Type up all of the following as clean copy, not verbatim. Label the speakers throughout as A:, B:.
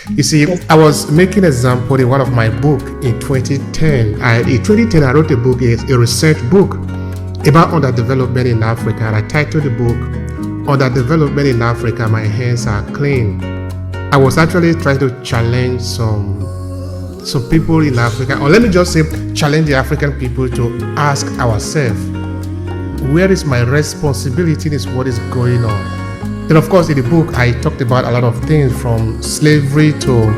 A: You see, I was making example in one of my book in 2010. In 2010, I wrote a book, a research book about underdevelopment in Africa. And I titled the book, Underdevelopment in Africa, My Hands Are Clean. I was actually trying to challenge some people in Africa, or let me just say, challenge the African people to ask ourselves, where is my responsibility in this, what is going on? Then of course in the book I talked about a lot of things, from slavery to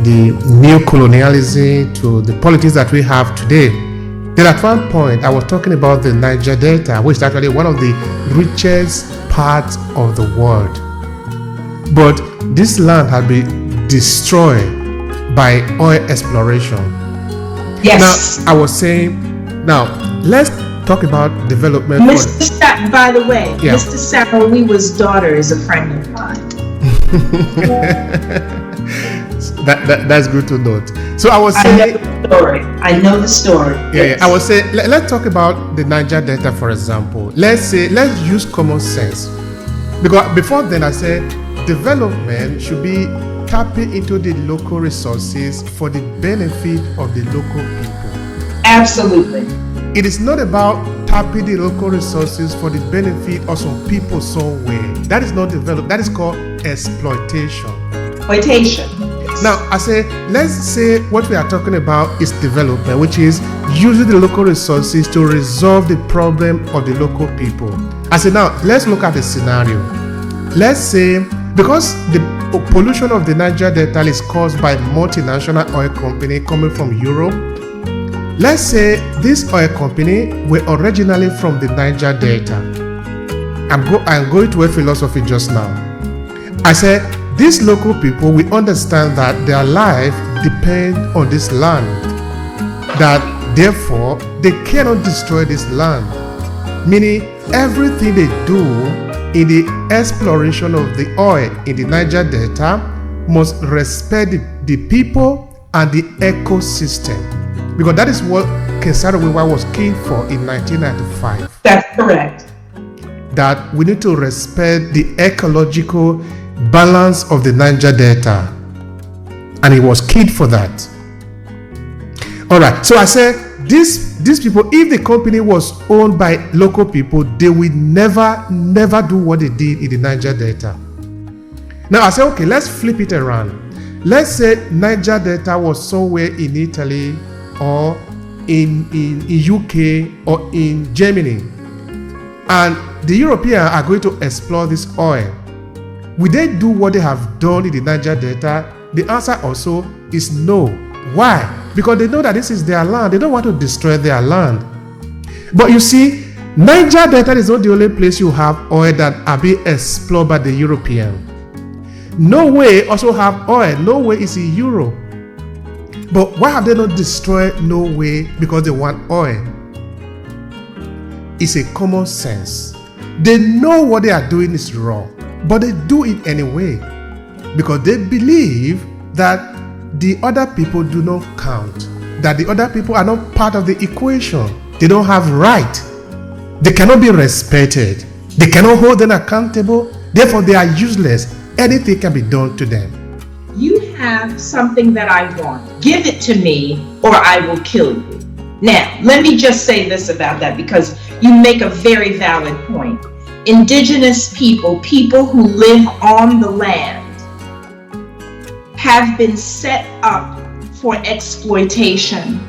A: the neo-colonialism to the politics that we have today. Then at one point I was talking about the Niger Delta, which is actually one of the richest parts of the world. But this land had been destroyed by oil exploration.
B: Yes.
A: Now I was saying, now let's talk about development.
B: By the way,
A: yeah.
B: Mr. Sarawiwa's daughter is a friend of mine.
A: That's good to note. So I was saying,
B: I know the story.
A: Yeah, I was saying, let's talk about the Niger Delta, for example. Let's use common sense. Because before then I said development should be tapping into the local resources for the benefit of the local people.
B: Absolutely.
A: It is not about tapping the local resources for the benefit of some people somewhere. That is not development. That is called exploitation. Now, let's say what we are talking about is development, which is using the local resources to resolve the problem of the local people. Now, let's look at the scenario. Let's say, because the pollution of the Niger Delta is caused by multinational oil company coming from Europe. Let's say this oil company were originally from the Niger Delta. I'm going to a philosophy just now. I said these local people, we understand that their life depends on this land, that therefore they cannot destroy this land, meaning everything they do in the exploration of the oil in the Niger Delta must respect the people and the ecosystem, because that is what King Sarawiwa was keen for in 1995.
B: That's correct.
A: That we need to respect the ecological balance of the Niger Delta, and he was keen for that. All right, so I said these people, if the company was owned by local people, they will never do what they did in the Niger Delta. Now I say, okay, let's flip it around. Let's say Niger Delta was somewhere in Italy or in UK or in Germany, and the Europeans are going to explore this oil. Will they do what they have done in the Niger Delta? The answer also is no. Why? Because they know that this is their land. They don't want to destroy their land. But you see, Niger Delta is not the only place you have oil that are being explored by the European. Norway also have oil. Norway is in Europe. But why have they not destroyed Norway? Because they want oil. It's a common sense. They know what they are doing is wrong, but they do it anyway because they believe that the other people do not count, that the other people are not part of the equation. They don't have right. They cannot be respected. They cannot hold them accountable. Therefore, they are useless. Anything can be done to them.
B: You have something that I want. Give it to me or I will kill you. Now, let me just say this about that, because you make a very valid point. Indigenous people who live on the land, have been set up for exploitation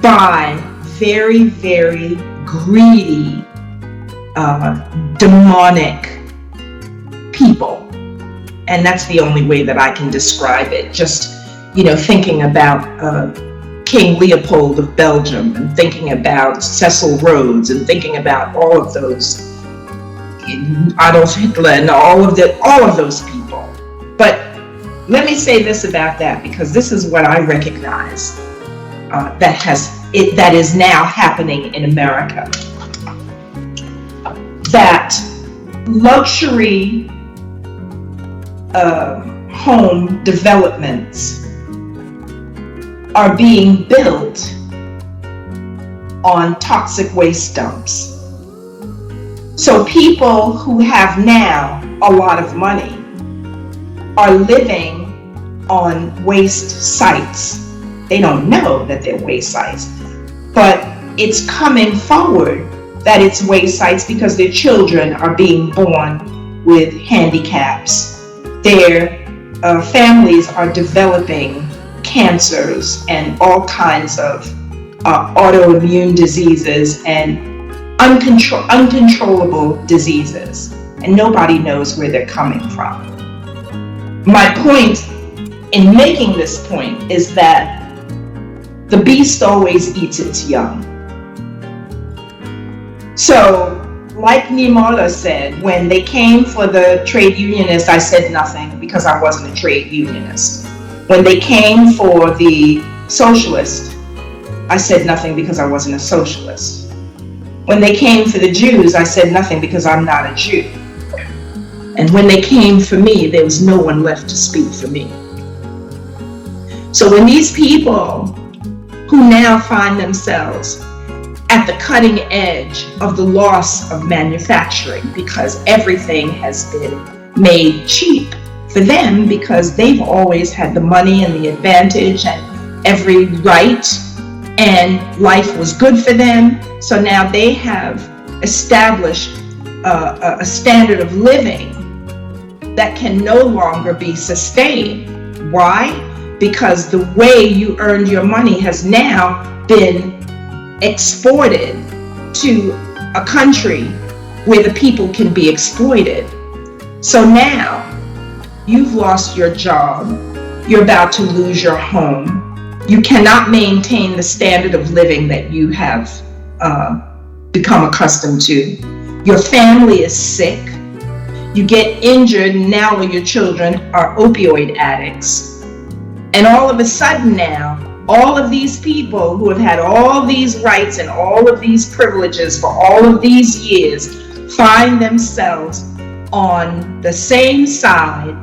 B: by very, very greedy, demonic people. And that's the only way that I can describe it. Just, thinking about King Leopold of Belgium, and thinking about Cecil Rhodes, and thinking about all of those, Adolf Hitler, and all of those people. But let me say this about that, because this is what I recognize that is now happening in America. That luxury home developments are being built on toxic waste dumps. So people who have now a lot of money are living on waste sites. They don't know that they're waste sites, but it's coming forward that it's waste sites because their children are being born with handicaps. Their families are developing cancers and all kinds of autoimmune diseases and uncontrollable diseases, and nobody knows where they're coming from. My point in making this point is that the beast always eats its young. So, like Nimola said, when they came for the trade unionists, I said nothing because I wasn't a trade unionist. When they came for the socialist, I said nothing because I wasn't a socialist. When they came for the Jews, I said nothing because I'm not a Jew. And when they came for me, there was no one left to speak for me. So when these people who now find themselves at the cutting edge of the loss of manufacturing because everything has been made cheap for them because they've always had the money and the advantage and every right, and life was good for them. So now they have established a standard of living that can no longer be sustained. Why? Because the way you earned your money has now been exported to a country where the people can be exploited. So now you've lost your job, you're about to lose your home, you cannot maintain the standard of living that you have become accustomed to. Your family is sick, you get injured, and now all your children are opioid addicts. And all of a sudden now, all of these people who have had all these rights and all of these privileges for all of these years find themselves on the same side